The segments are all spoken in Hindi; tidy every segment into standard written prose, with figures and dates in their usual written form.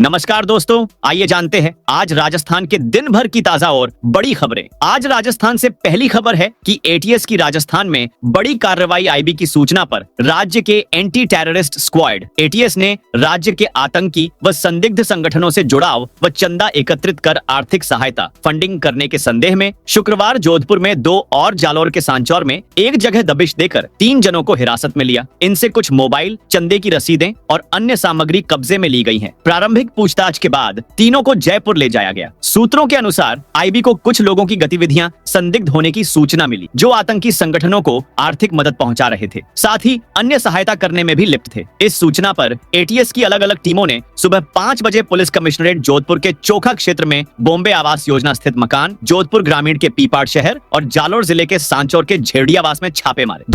नमस्कार दोस्तों, आइए जानते हैं आज राजस्थान के दिन भर की ताजा और बड़ी खबरें। आज राजस्थान से पहली खबर है कि एटीएस की राजस्थान में बड़ी कार्रवाई आईबी की सूचना पर राज्य के एंटी टेररिस्ट स्क्वाड एटीएस ने राज्य के आतंकी व संदिग्ध संगठनों से जुड़ाव व चंदा एकत्रित कर आर्थिक सहायता फंडिंग करने के संदेह में शुक्रवार जोधपुर में 2 और जालौर के सांचौर में एक जगह दबिश देकर 3 जनों को हिरासत में लिया। इनसे कुछ मोबाइल, चंदे की रसीदें और अन्य सामग्री कब्जे में ली गई है। प्रारंभिक पूछताछ के बाद तीनों को जयपुर ले जाया गया। सूत्रों के अनुसार आईबी को कुछ लोगों की गतिविधियां संदिग्ध होने की सूचना मिली, जो आतंकी संगठनों को आर्थिक मदद पहुंचा रहे थे, साथ ही अन्य सहायता करने में भी लिप्त थे। इस सूचना पर एटीएस की अलग अलग टीमों ने सुबह 5 बजे पुलिस कमिश्नरेट जोधपुर के चोखा क्षेत्र में बॉम्बे आवास योजना स्थित मकान, जोधपुर ग्रामीण के पीपाड़ शहर और जालौर जिले के सांचौर के झेड़ियावास में छापे मारे।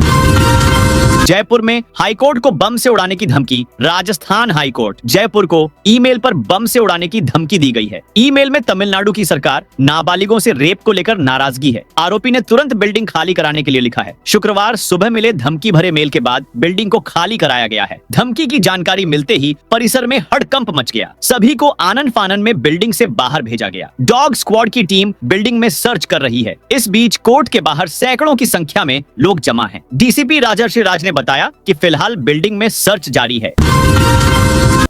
जयपुर में हाईकोर्ट को बम से उड़ाने की धमकी। राजस्थान हाईकोर्ट जयपुर को ईमेल पर बम से उड़ाने की धमकी दी गई है। ईमेल में तमिलनाडु की सरकार नाबालिगों से रेप को लेकर नाराजगी है। आरोपी ने तुरंत बिल्डिंग खाली कराने के लिए लिखा है। शुक्रवार सुबह मिले धमकी भरे मेल के बाद बिल्डिंग को खाली कराया गया है। धमकी की जानकारी मिलते ही परिसर में हड़कंप मच गया। सभी को आनन फानन में बिल्डिंग से बाहर भेजा गया। डॉग स्क्वाड की टीम बिल्डिंग में सर्च कर रही है। इस बीच कोर्ट के बाहर सैकड़ों की संख्या में लोग जमा हैं। डीसीपी राजर्षि राज ने बताया कि फिलहाल बिल्डिंग में सर्च जारी है।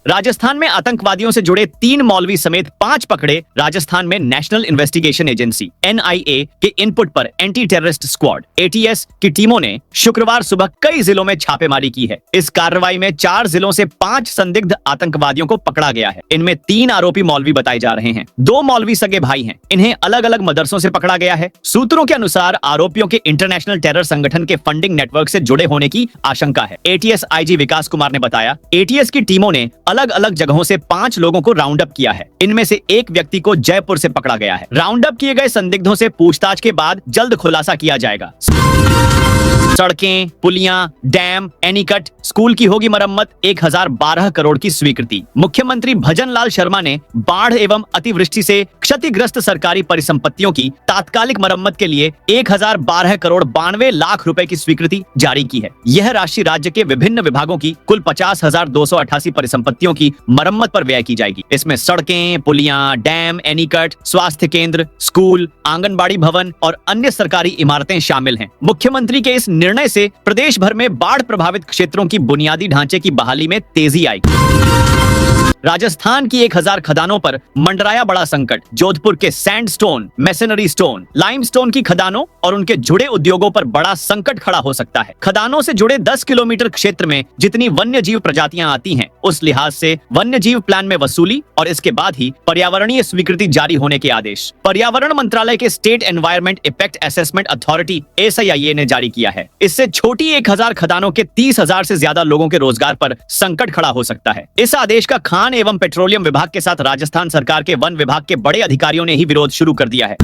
राजस्थान में आतंकवादियों से जुड़े 3 मौलवी समेत 5 पकड़े। राजस्थान में नेशनल इन्वेस्टिगेशन एजेंसी एनआईए के इनपुट पर एंटी टेररिस्ट स्क्वाड एटीएस की टीमों ने शुक्रवार सुबह कई जिलों में छापेमारी की है। इस कार्रवाई में 4 जिलों से 5 संदिग्ध आतंकवादियों को पकड़ा गया है। इनमें 3 आरोपी मौलवी बताए जा रहे हैं। 2 मौलवी सगे भाई हैं। इन्हें अलग अलग मदरसों से पकड़ा गया है। सूत्रों के अनुसार आरोपियों के इंटरनेशनल टेरर संगठन के फंडिंग नेटवर्क से जुड़े होने की आशंका है। एटीएस आईजी विकास कुमार ने बताया, एटीएस की टीमों ने अलग अलग जगहों से 5 लोगों को राउंड अप किया है। इनमें से एक व्यक्ति को जयपुर से पकड़ा गया है। राउंड अप किए गए संदिग्धों से पूछताछ के बाद जल्द खुलासा किया जाएगा। सड़कें, पुलियां, डैम, एनीकट, स्कूल की होगी मरम्मत। 1012 करोड़ की स्वीकृति। मुख्यमंत्री भजन लाल शर्मा ने बाढ़ एवं अतिवृष्टि से क्षतिग्रस्त सरकारी परिसंपत्तियों की तात्कालिक मरम्मत के लिए 1012 करोड़ 92 लाख रुपए की स्वीकृति जारी की है। यह राशि राज्य के विभिन्न विभागों की कुल 50,288 परिसंपत्तियों की मरम्मत पर व्यय की जाएगी। इसमें सड़कें, पुलियां, डैम, एनीकट, स्वास्थ्य केंद्र, स्कूल, आंगनबाड़ी भवन और अन्य सरकारी इमारतें शामिल हैं। मुख्यमंत्री के इस निर्णय से प्रदेश भर में बाढ़ प्रभावित क्षेत्रों की बुनियादी ढांचे की बहाली में तेजी आएगी। राजस्थान की 1000 खदानों पर मंडराया बड़ा संकट। जोधपुर के सैंडस्टोन, मैसनरी स्टोन, लाइमस्टोन की खदानों और उनके जुड़े उद्योगों पर बड़ा संकट खड़ा हो सकता है। खदानों से जुड़े 10 किलोमीटर क्षेत्र में जितनी वन्य जीव प्रजातियां आती हैं, उस लिहाज से वन्य जीव प्लान में वसूली और इसके बाद ही पर्यावरणीय स्वीकृति जारी होने के आदेश पर्यावरण मंत्रालय के state environment effect assessment authority SIA ने जारी किया है। इससे छोटी 1000 खदानों के 30,000 से ज्यादा लोगों के रोजगार पर संकट खड़ा हो सकता है। इस आदेश का खान एवं पेट्रोलियम विभाग के साथ राजस्थान सरकार के वन विभाग के बड़े अधिकारियों ने ही विरोध शुरू कर दिया है।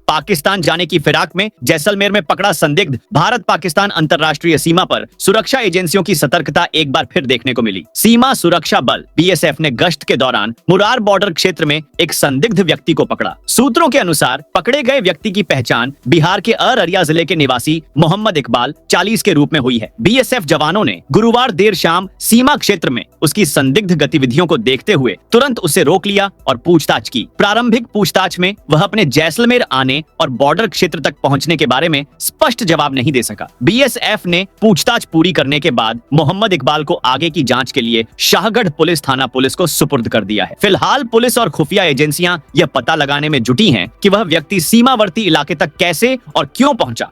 पाकिस्तान जाने की फिराक में जैसलमेर में पकड़ा संदिग्ध। भारत पाकिस्तान अंतर्राष्ट्रीय सीमा पर सुरक्षा एजेंसियों की सतर्कता एक बार फिर देखने को मिली। सीमा सुरक्षा बल BSF ने गश्त के दौरान मुरार बॉर्डर क्षेत्र में एक संदिग्ध व्यक्ति को पकड़ा। सूत्रों के अनुसार पकड़े गए व्यक्ति की पहचान बिहार के अररिया जिले के निवासी मोहम्मद इकबाल 40 के रूप में हुई है। BSF जवानों ने गुरुवार देर शाम सीमा क्षेत्र में उसकी संदिग्ध गतिविधियों को देखते हुए तुरंत उसे रोक लिया और पूछताछ की। प्रारंभिक पूछताछ में वह अपने जैसलमेर आने और बॉर्डर क्षेत्र तक पहुंचने के बारे में स्पष्ट जवाब नहीं दे सका। BSF ने पूछताछ पूरी करने के बाद मोहम्मद इकबाल को आगे की जांच के लिए शाहगढ़ पुलिस थाना पुलिस को सुपुर्द कर दिया है। फिलहाल पुलिस और खुफिया एजेंसियां यह पता लगाने में जुटी हैं कि वह व्यक्ति सीमावर्ती इलाके तक कैसे और क्यों पहुंचा।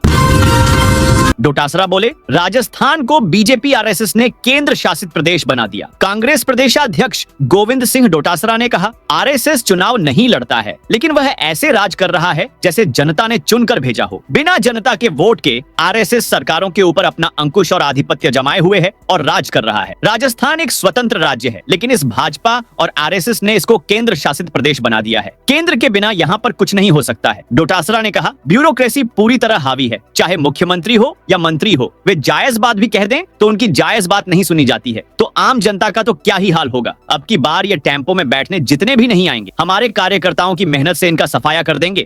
डोटासरा बोले, राजस्थान को बीजेपी RSS ने केंद्र शासित प्रदेश बना दिया। कांग्रेस प्रदेशाध्यक्ष गोविंद सिंह डोटासरा ने कहा, RSS चुनाव नहीं लड़ता है, लेकिन वह ऐसे राज कर रहा है जैसे जनता ने चुनकर भेजा हो। बिना जनता के वोट के RSS सरकारों के ऊपर अपना अंकुश और आधिपत्य जमाए हुए है और राज कर रहा है। राजस्थान एक स्वतंत्र राज्य है, लेकिन इस भाजपा और RSS ने इसको केंद्र शासित प्रदेश बना दिया है। केंद्र के बिना यहाँ पर कुछ नहीं हो सकता है। डोटासरा ने कहा, ब्यूरोक्रेसी पूरी तरह हावी है, चाहे मुख्यमंत्री हो या मंत्री हो। वे जायज बात भी कह दें तो उनकी जायज बात नहीं सुनी जाती है। तो आम जनता का तो क्या ही हाल होगा। अब की बार ये टेम्पो में बैठने जितने भी नहीं आएंगे, हमारे कार्यकर्ताओं की मेहनत से इनका सफाया कर देंगे।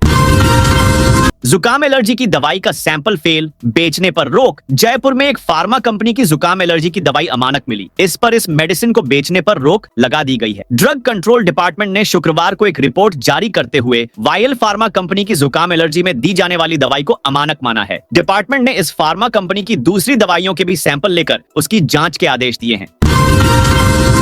जुकाम एलर्जी की दवाई का सैंपल फेल, बेचने पर रोक। जयपुर में एक फार्मा कंपनी की जुकाम एलर्जी की दवाई अमानक मिली। इस पर इस मेडिसिन को बेचने पर रोक लगा दी गई है। ड्रग कंट्रोल डिपार्टमेंट ने शुक्रवार को एक रिपोर्ट जारी करते हुए वायल फार्मा कंपनी की जुकाम एलर्जी में दी जाने वाली दवाई को अमानक माना है। डिपार्टमेंट ने इस फार्मा कंपनी की दूसरी दवाइयों के भी सैंपल लेकर उसकी जांच के आदेश दिए हैं।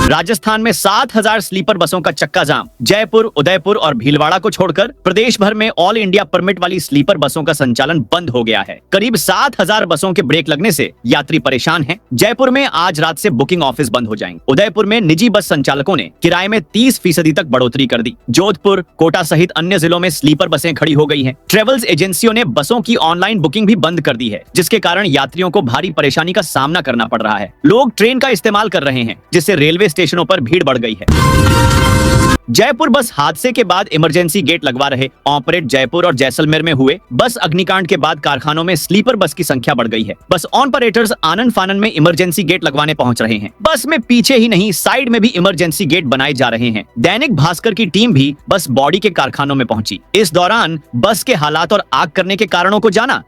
राजस्थान में 7,000 स्लीपर बसों का चक्का जाम। जयपुर, उदयपुर और भीलवाड़ा को छोड़कर प्रदेश भर में ऑल इंडिया परमिट वाली स्लीपर बसों का संचालन बंद हो गया है। करीब 7,000 बसों के ब्रेक लगने से यात्री परेशान हैं। जयपुर में आज रात से बुकिंग ऑफिस बंद हो जाएंगे। उदयपुर में निजी बस संचालकों ने किराए में 30% तक बढ़ोतरी कर दी। जोधपुर, कोटा सहित अन्य जिलों में स्लीपर बसें खड़ी हो गई हैं। ट्रेवल्स एजेंसियों ने बसों की ऑनलाइन बुकिंग भी बंद कर दी है, जिसके कारण यात्रियों को भारी परेशानी का सामना करना पड़ रहा है। लोग ट्रेन का इस्तेमाल कर रहे हैं, जिससे रेलवे स्टेशनों पर भीड़ बढ़ गई है। जयपुर बस हादसे के बाद इमरजेंसी गेट लगवा रहे ऑपरेट जयपुर और जैसलमेर में हुए बस अग्निकांड के बाद कारखानों में स्लीपर बस की संख्या बढ़ गई है। बस ऑपरेटर्स आनन फानन में इमरजेंसी गेट लगवाने पहुंच रहे हैं। बस में पीछे ही नहीं, साइड में भी इमरजेंसी गेट बनाए जा रहे हैं। दैनिक भास्कर की टीम भी बस बॉडी के कारखानों में पहुंची। इस दौरान बस के हालात और आग करने के कारणों को जाना।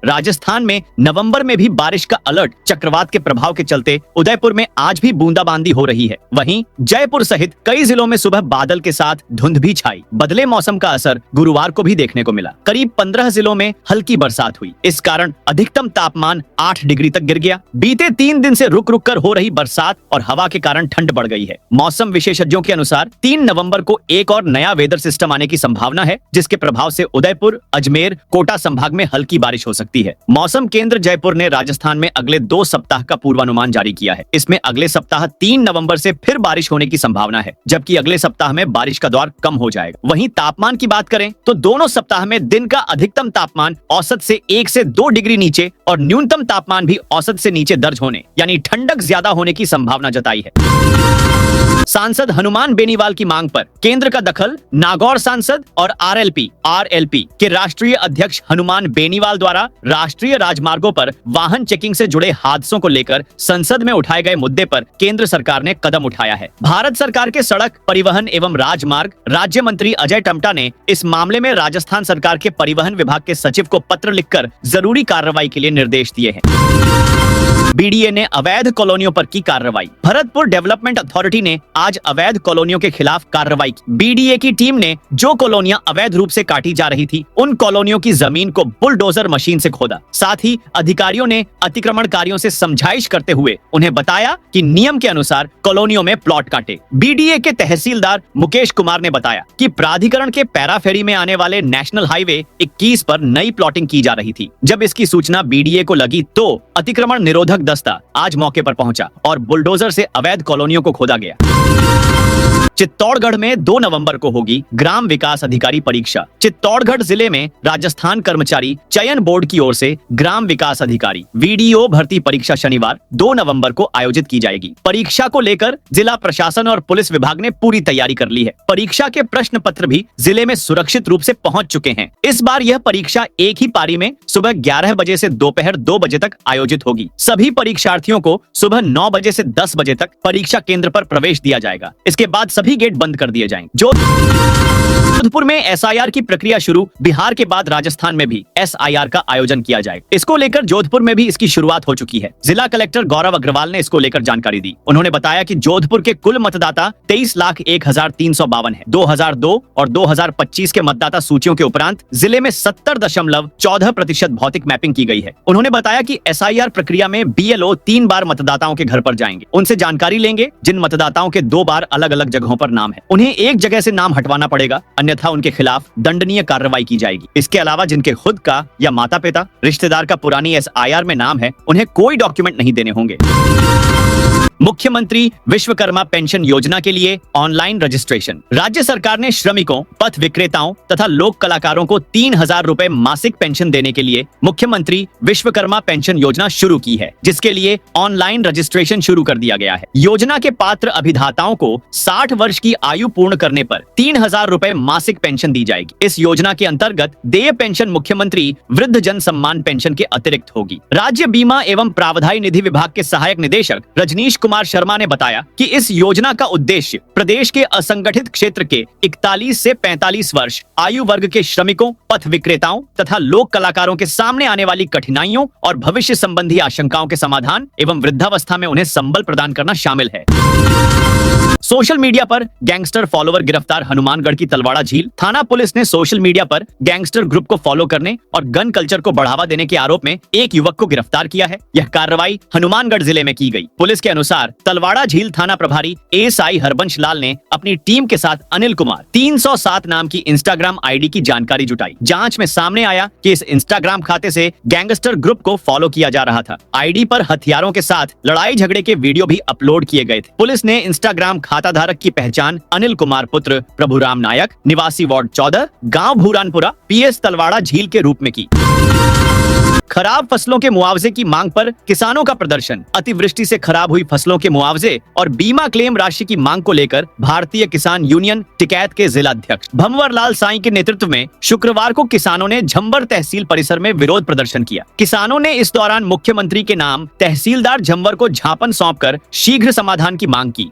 राजस्थान में नवंबर में भी बारिश का अलर्ट। चक्रवात के प्रभाव के चलते उदयपुर में आज भी बूंदाबांदी हो रही है। वहीं जयपुर सहित कई जिलों में सुबह बादल के साथ धुंध भी छाई। बदले मौसम का असर गुरुवार को भी देखने को मिला। करीब 15 जिलों में हल्की बरसात हुई। इस कारण अधिकतम तापमान 8 डिग्री तक गिर गया। बीते 3 दिन से रुक रुक कर हो रही बरसात और हवा के कारण ठंड बढ़ गई है। मौसम विशेषज्ञों के अनुसार 3 नवंबर को एक और नया वेदर सिस्टम आने की संभावना है, जिसके प्रभाव से उदयपुर, अजमेर, कोटा संभाग में हल्की बारिश हो सकती है। मौसम केंद्र जयपुर ने राजस्थान में अगले 2 सप्ताह का पूर्वानुमान जारी किया है। इसमें अगले सप्ताह 3 नवंबर से फिर बारिश होने की संभावना है, जबकि अगले सप्ताह में बारिश का दौर कम हो जाएगा। वहीं तापमान की बात करें तो दोनों सप्ताह में दिन का अधिकतम तापमान औसत से 1 से 2 डिग्री नीचे और न्यूनतम तापमान भी औसत से नीचे दर्ज होने, यानी ठंडक ज्यादा होने की संभावना जताई है। सांसद हनुमान बेनीवाल की मांग पर केंद्र का दखल। नागौर सांसद और आरएलपी के राष्ट्रीय अध्यक्ष हनुमान बेनीवाल द्वारा राष्ट्रीय राजमार्गों पर वाहन चेकिंग से जुड़े हादसों को लेकर संसद में उठाए गए मुद्दे पर केंद्र सरकार ने कदम उठाया है। भारत सरकार के सड़क परिवहन एवं राजमार्ग राज्य मंत्री अजय टम्टा ने इस मामले में राजस्थान सरकार के परिवहन विभाग के सचिव को पत्र लिखकर जरूरी कार्रवाई के लिए निर्देश दिए हैं। बीडीए ने अवैध कॉलोनियों पर की कार्रवाई। भरतपुर डेवलपमेंट अथॉरिटी ने आज अवैध कॉलोनियों के खिलाफ कार्रवाई की। बीडीए की टीम ने जो कॉलोनियां अवैध रूप से काटी जा रही थी, उन कॉलोनियों की जमीन को बुलडोजर मशीन से खोदा। साथ ही अधिकारियों ने अतिक्रमणकारियों से समझाइश करते हुए उन्हें बताया कि नियम के अनुसार कॉलोनियों में प्लॉट काटे। बीडीए के तहसीलदार मुकेश कुमार ने बताया कि प्राधिकरण के पैराफेरी में आने वाले नेशनल हाईवे 21 पर नई प्लॉटिंग की जा रही थी। जब इसकी सूचना बीडीए को लगी तो अतिक्रमण निरोधक दस्ता आज मौके पर पहुंचा और बुलडोजर से अवैध कॉलोनियों को खोदा गया। चित्तौड़गढ़ में 2 नवंबर को होगी ग्राम विकास अधिकारी परीक्षा। चित्तौड़गढ़ जिले में राजस्थान कर्मचारी चयन बोर्ड की ओर से ग्राम विकास अधिकारी वीडीओ भर्ती परीक्षा शनिवार 2 नवंबर को आयोजित की जाएगी। परीक्षा को लेकर जिला प्रशासन और पुलिस विभाग ने पूरी तैयारी कर ली है। परीक्षा के प्रश्न पत्र भी जिले में सुरक्षित रूप से पहुंच चुके हैं। इस बार यह परीक्षा एक ही पारी में सुबह 11 बजे से दोपहर 2 बजे तक आयोजित होगी। सभी परीक्षार्थियों को सुबह 9 बजे से 10 बजे तक परीक्षा केंद्र पर प्रवेश दिया जाएगा। इसके बाद सभी गेट बंद कर दिए जाएंगे। जोधपुर में एसआईआर की प्रक्रिया शुरू। बिहार के बाद राजस्थान में भी एसआईआर का आयोजन किया जाएगा। इसको लेकर जोधपुर में भी इसकी शुरुआत हो चुकी है। जिला कलेक्टर गौरव अग्रवाल ने इसको लेकर जानकारी दी। उन्होंने बताया कि जोधपुर के कुल मतदाता 23,01,352 है। 2002 और 2025 के मतदाता सूचियों के उपरांत जिले में 70.14% भौतिक मैपिंग की गई है। उन्होंने बताया कि एसआईआर प्रक्रिया में बीएलओ 3 बार मतदाताओं के घर पर जाएंगे। उनसे जानकारी लेंगे। जिन मतदाताओं के 2 बार अलग अलग जगहों पर नाम है, उन्हें एक जगह से नाम हटवाना पड़ेगा, अन्यथा उनके खिलाफ दंडनीय कार्रवाई की जाएगी। इसके अलावा जिनके खुद का या माता पिता रिश्तेदार का पुरानी एसआईआर में नाम है, उन्हें कोई डॉक्यूमेंट नहीं देने होंगे। मुख्यमंत्री विश्वकर्मा पेंशन योजना के लिए ऑनलाइन रजिस्ट्रेशन। राज्य सरकार ने श्रमिकों, पथ विक्रेताओं तथा लोक कलाकारों को 3,000 रुपए मासिक पेंशन देने के लिए मुख्यमंत्री विश्वकर्मा पेंशन योजना शुरू की है, जिसके लिए ऑनलाइन रजिस्ट्रेशन शुरू कर दिया गया है। योजना के पात्र अभिदाताओं को 60 वर्ष की आयु पूर्ण करने पर 3,000 रुपए मासिक पेंशन दी जाएगी। इस योजना के अंतर्गत देय पेंशन मुख्यमंत्री वृद्ध जन सम्मान पेंशन के अतिरिक्त होगी। राज्य बीमा एवं प्रावधायी निधि विभाग के सहायक निदेशक रजनीश कुमार कुमार शर्मा ने बताया कि इस योजना का उद्देश्य प्रदेश के असंगठित क्षेत्र के 41 से 45 वर्ष आयु वर्ग के श्रमिकों, पथ विक्रेताओं तथा लोक कलाकारों के सामने आने वाली कठिनाइयों और भविष्य संबंधी आशंकाओं के समाधान एवं वृद्धावस्था में उन्हें संबल प्रदान करना शामिल है। सोशल मीडिया पर गैंगस्टर फॉलोवर गिरफ्तार। हनुमानगढ़ की तलवाड़ा झील थाना पुलिस ने सोशल मीडिया पर गैंगस्टर ग्रुप को फॉलो करने और गन कल्चर को बढ़ावा देने के आरोप में एक युवक को गिरफ्तार किया है। यह कार्रवाई हनुमानगढ़ जिले में की गई। पुलिस के अनुसार तलवाड़ा झील थाना प्रभारी एएसआई हरबंश लाल ने अपनी टीम के साथ अनिल कुमार 307 नाम की इंस्टाग्राम आईडी की जानकारी जुटाई। जांच में सामने आया कि इस इंस्टाग्राम खाते से गैंगस्टर ग्रुप को फॉलो किया जा रहा था। आईडी पर हथियारों के साथ लड़ाई झगड़े के वीडियो भी अपलोड किए गए थे। पुलिस ने इंस्टाग्राम खाता धारक की पहचान अनिल कुमार पुत्र प्रभुराम नायक, निवासी वार्ड 14, गांव भूरानपुरा, पीएस तलवाड़ा झील के रूप में की। खराब फसलों के मुआवजे की मांग पर किसानों का प्रदर्शन। अतिवृष्टि से खराब हुई फसलों के मुआवजे और बीमा क्लेम राशि की मांग को लेकर भारतीय किसान यूनियन टिकैत के जिलाध्यक्ष भंवर लाल साईं के नेतृत्व में शुक्रवार को किसानों ने झंवर तहसील परिसर में विरोध प्रदर्शन किया। किसानों ने इस दौरान मुख्यमंत्री के नाम तहसीलदार झंवर को ज्ञापन सौंपकर शीघ्र समाधान की मांग की।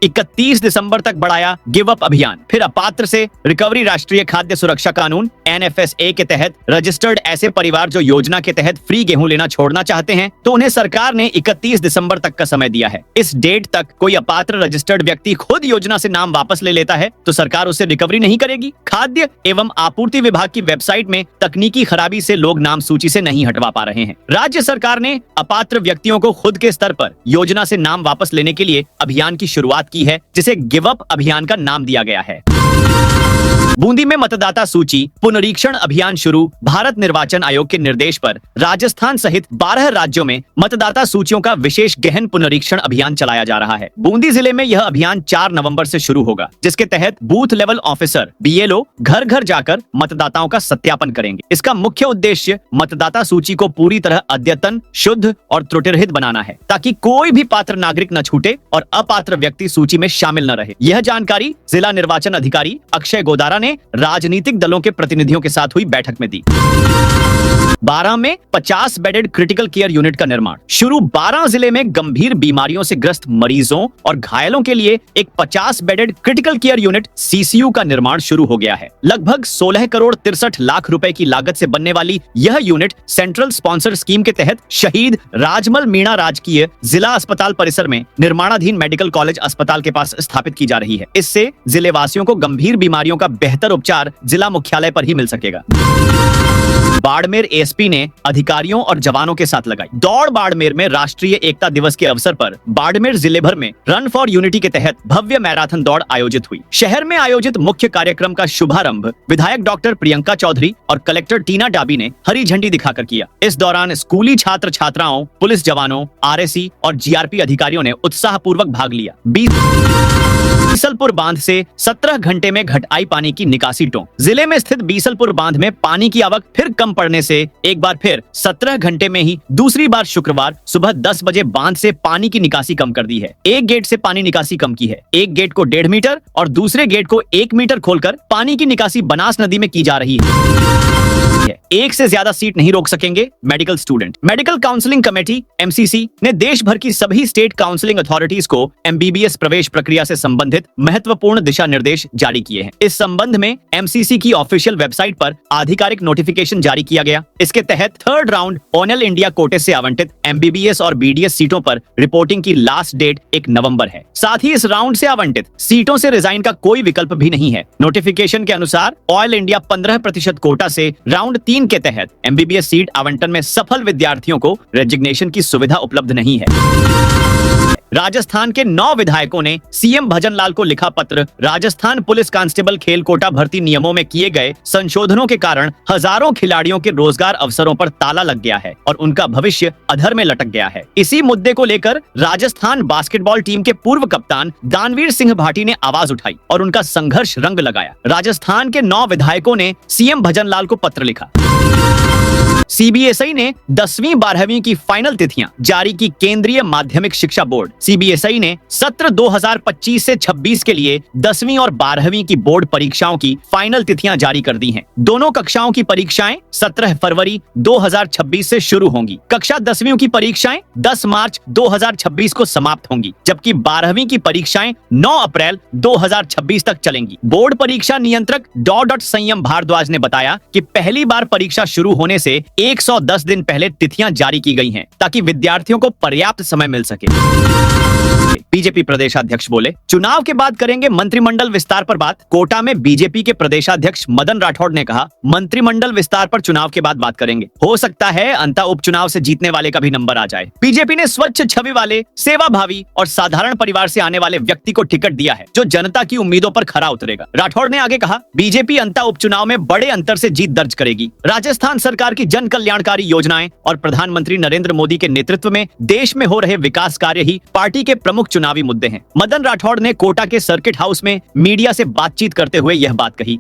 31 दिसंबर तक बढ़ाया गिव अप अभियान। फिर अपात्र से रिकवरी। राष्ट्रीय खाद्य सुरक्षा कानून NFSA के तहत रजिस्टर्ड ऐसे परिवार जो योजना के तहत फ्री गेहूं लेना छोड़ना चाहते हैं तो उन्हें सरकार ने 31 दिसंबर तक का समय दिया है। इस डेट तक कोई अपात्र रजिस्टर्ड व्यक्ति खुद योजना से नाम वापस ले लेता है तो सरकार उसे रिकवरी नहीं करेगी। खाद्य एवं आपूर्ति विभाग की वेबसाइट में तकनीकी खराबी से लोग नाम सूची से नहीं हटवा पा रहे हैं। राज्य सरकार ने अपात्र व्यक्तियों को खुद के स्तर पर योजना से नाम वापस लेने के लिए अभियान की शुरुआत की है, जिसे गिव अप अभियान का नाम दिया गया है। बूंदी में मतदाता सूची पुनरीक्षण अभियान शुरू। भारत निर्वाचन आयोग के निर्देश पर राजस्थान सहित 12 राज्यों में मतदाता सूचियों का विशेष गहन पुनरीक्षण अभियान चलाया जा रहा है। बूंदी जिले में यह अभियान 4 नवंबर से शुरू होगा, जिसके तहत बूथ लेवल ऑफिसर BLO घर घर जाकर मतदाताओं का सत्यापन करेंगे। इसका मुख्य उद्देश्य मतदाता सूची को पूरी तरह अद्यतन, शुद्ध और त्रुटिरहित बनाना है, ताकि कोई भी पात्र नागरिक न छूटे और अपात्र व्यक्ति सूची में शामिल न रहे। यह जानकारी जिला निर्वाचन अधिकारी अक्षय गोदारा ने राजनीतिक दलों के प्रतिनिधियों के साथ हुई बैठक में दी। 12 में 50 बेडेड क्रिटिकल केयर यूनिट का निर्माण शुरू। 12 जिले में गंभीर बीमारियों से ग्रस्त मरीजों और घायलों के लिए एक 50 bedded critical care unit CCU का निर्माण शुरू हो गया है। लगभग 16 करोड़ 63 लाख रुपए की लागत से बनने वाली यह यूनिट सेंट्रल स्पॉन्सर स्कीम के तहत शहीद राजमल मीणा राजकीय जिला अस्पताल परिसर में निर्माणाधीन मेडिकल कॉलेज अस्पताल के पास स्थापित की जा रही है। इससे जिले वासियों को गंभीर बीमारियों का बेहतर उपचार जिला मुख्यालय पर ही मिल सकेगा। बाड़मेर ASP ने अधिकारियों और जवानों के साथ लगाई दौड़। बाड़मेर में राष्ट्रीय एकता दिवस के अवसर पर बाड़मेर जिले भर में रन फॉर यूनिटी के तहत भव्य मैराथन दौड़ आयोजित हुई। शहर में आयोजित मुख्य कार्यक्रम का शुभारंभ विधायक डॉक्टर प्रियंका चौधरी और कलेक्टर टीना डाबी ने हरी झंडी दिखाकर किया। इस दौरान स्कूली छात्र छात्राओं, पुलिस जवानों, RSC और GRP अधिकारियों ने उत्साहपूर्वक भाग लिया। बीसलपुर बांध से 17 घंटे में घट आई पानी की निकासी टोंक। जिले में स्थित बीसलपुर बांध में पानी की आवक फिर कम पड़ने से एक बार फिर 17 घंटे में ही दूसरी बार शुक्रवार सुबह 10 बजे बांध से पानी की निकासी कम कर दी है। एक गेट से पानी निकासी कम की है। एक गेट को 1.5 मीटर और दूसरे गेट को 1 मीटर खोलकर पानी की निकासी बनास नदी में की जा रही है। एक से ज्यादा सीट नहीं रोक सकेंगे medical student. Medical counselling committee MCC ने देश भर की सभी स्टेट काउंसलिंग अथॉरिटीज को MBBS प्रवेश प्रक्रिया से संबंधित महत्वपूर्ण दिशा निर्देश जारी किए हैं। इस संबंध में MCC की ऑफिशियल वेबसाइट पर आधिकारिक नोटिफिकेशन जारी किया गया। इसके तहत 3rd राउंड ऑल इंडिया कोटे से आवंटित MBBS और BDS सीटों पर रिपोर्टिंग की लास्ट डेट 1 नवंबर है। साथ ही इस राउंड से आवंटित सीटों से रिजाइन का कोई विकल्प भी नहीं है। नोटिफिकेशन के अनुसार ऑल इंडिया 15% कोटा से राउंड 3 के तहत MBBS सीट आवंटन में सफल विद्यार्थियों को रेजिग्नेशन की सुविधा उपलब्ध नहीं है। राजस्थान के 9 विधायकों ने CM भजन लाल को लिखा पत्र। राजस्थान पुलिस कांस्टेबल खेल कोटा भर्ती नियमों में किए गए संशोधनों के कारण हजारों खिलाड़ियों के रोजगार अवसरों पर ताला लग गया है और उनका भविष्य अधर में लटक गया है। इसी मुद्दे को लेकर राजस्थान बास्केटबॉल टीम के पूर्व कप्तान दानवीर सिंह भाटी ने आवाज उठाई और उनका संघर्ष रंग लगाया। राजस्थान के 9 विधायकों ने CM भजन लाल को पत्र लिखा। सीबीएसई ने 10वीं 12वीं की फाइनल तिथियां जारी की। केंद्रीय माध्यमिक शिक्षा बोर्ड सीबीएसई ने सत्र 2025 से 26 के लिए 10वीं और 12वीं की बोर्ड परीक्षाओं की फाइनल तिथियां जारी कर दी हैं। दोनों कक्षाओं की परीक्षाएं 17 फरवरी 2026 से शुरू होंगी। कक्षा 10वीं की परीक्षाएं 10 मार्च 2026 को समाप्त होंगी, जबकि 12वीं की परीक्षाएं 9 अप्रैल 2026 तक चलेंगी। बोर्ड परीक्षा नियंत्रक संयम भारद्वाज ने बताया कि पहली बार परीक्षा शुरू होने से 110 दिन पहले तिथियां जारी की गई हैं, ताकि विद्यार्थियों को पर्याप्त समय मिल सके। बीजेपी प्रदेशाध्यक्ष बोले, चुनाव के बाद करेंगे मंत्रिमंडल विस्तार पर बात। कोटा में बीजेपी के प्रदेशाध्यक्ष मदन राठौड़ ने कहा, मंत्रिमंडल विस्तार पर चुनाव के बाद बात करेंगे। हो सकता है अंतः उपचुनाव से जीतने वाले का भी नंबर आ जाए। बीजेपी ने स्वच्छ छवि वाले, सेवाभावी और साधारण परिवार से आने वाले व्यक्ति को टिकट दिया है, जो जनता की उम्मीदों पर खरा उतरेगा। राठौड़ ने आगे कहा, बीजेपी अंतः उपचुनाव में बड़े अंतर से जीत दर्ज करेगी। राजस्थान सरकार की जन कल्याणकारी योजनाएं और प्रधानमंत्री नरेंद्र मोदी के नेतृत्व में देश में हो रहे विकास कार्य ही पार्टी के प्रमुख चुनावी मुद्दे हैं। मदन राठौड़ ने कोटा के सर्किट हाउस में मीडिया से बातचीत करते हुए यह बात कही।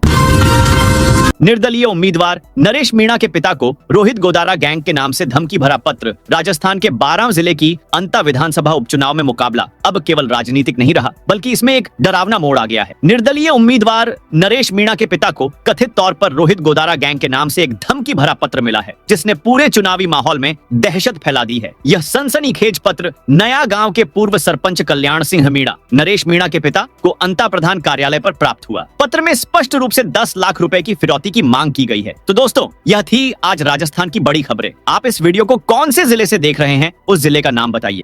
निर्दलीय उम्मीदवार नरेश मीणा के पिता को रोहित गोदारा गैंग के नाम से धमकी भरा पत्र। राजस्थान के 12 जिले की अंता विधानसभा उपचुनाव में मुकाबला अब केवल राजनीतिक नहीं रहा, बल्कि इसमें एक डरावना मोड़ आ गया है। निर्दलीय उम्मीदवार नरेश मीणा के पिता को कथित तौर पर रोहित गोदारा गैंग के नाम से एक धमकी भरा पत्र मिला है, जिसने पूरे चुनावी माहौल में दहशत फैला दी है। यह सनसनीखेज पत्र नया गांव के पूर्व सरपंच कल्याण सिंह मीणा, नरेश मीणा के पिता को अंता प्रधान कार्यालय पर प्राप्त हुआ। पत्र में स्पष्ट रूप से 10 लाख रुपए की फिरौती की मांग की गई है। तो दोस्तों, यह थी आज राजस्थान की बड़ी खबरें। आप इस वीडियो को कौन से जिले से देख रहे हैं, उस जिले का नाम बताइए।